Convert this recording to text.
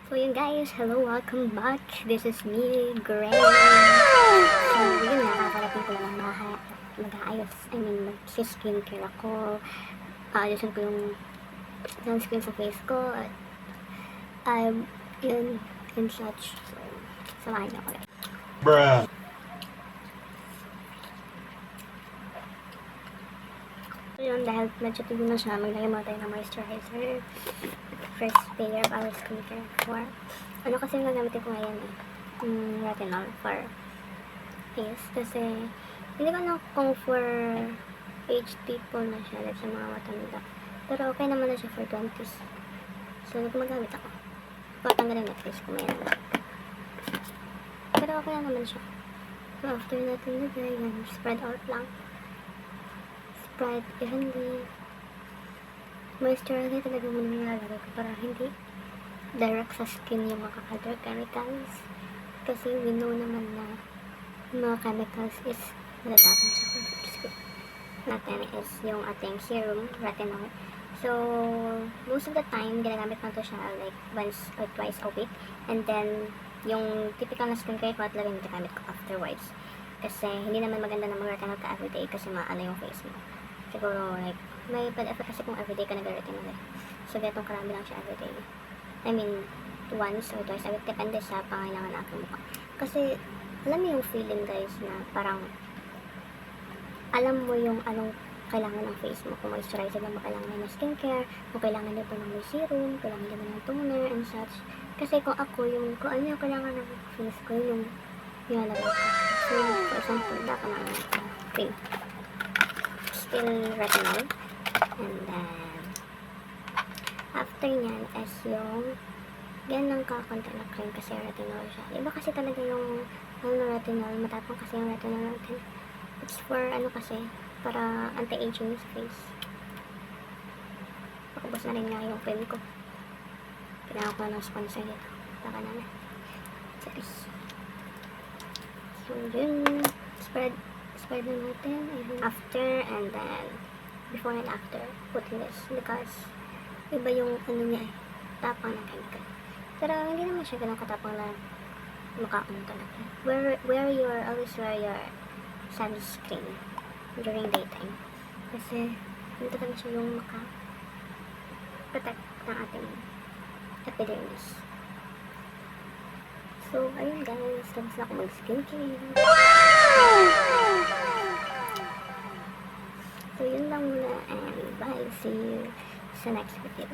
So yun guys, hello, welcome back. This is me, Gray. So yun nga, kakarating ko lang ng bahay at mag-aayos. Mag-skincare ako. Ayusin ko yung sunscreen sa face ko at yun, and such. So, samahan niyo ako guys. Bruh. So yun, dahil medyo tubo na siya, maglagay muna tayo ng moisturizer. First layer of our skincare for ano kasi yung gagamitin ko ngayon retinol for face kasi hindi ko alam kung for age people na siya like sa mga matanda pero okay naman na siya for 20s so gumagamit ako patanggalin na face ko mayroon pero okay naman siya so after natin lagay yan spread out lang spread evenly moisturizer talaga muna nilalagay ko para hindi direct sa skin yung mga other chemicals kasi we know naman na mga chemicals is natatapon sa skin natin is yung ating serum, retinol. So, most of the time, ginagamit lang to siya like once or twice a week and then yung typical na skincare ko at lagay ginagamit ko afterwards kasi hindi naman maganda na mag-retinol ka everyday kasi maano yung face mo siguro like may bad effect kasi kung everyday ka nag-retinol so ganitong karami lang siya everyday I mean once or twice a week depende sa pangailangan ng aking mukha kasi alam mo yung feeling guys na parang alam mo yung anong kailangan ng face mo kung moisturizer ba kailangan ng skincare kung kailangan nito ng may serum kailangan nito ng toner and such kasi kung ako yung kung ano yung kailangan ng face ko yung nilalagay ko so for example dapat ng cream still retinol and then after nyan is yung ganun kakonti na cream kasi retinol siya iba kasi talaga yung retinol matapang kasi yung retinol natin it's for ano kasi para anti-aging sa face pakubos na rin nga yung cream ko kailangan ko na ng sponsor dito baka naman cheers so yun spread na natin and after and then before and after putting this because iba yung ano niya tapang ng chemical pero hindi naman siya ganun katapang na mukhaon talaga always wear your sunscreen during daytime kasi hindi talaga siya yung protect ng ating epidermis so ayun guys tapos na ako mag skincare so yun lang muna and bye see you sa next video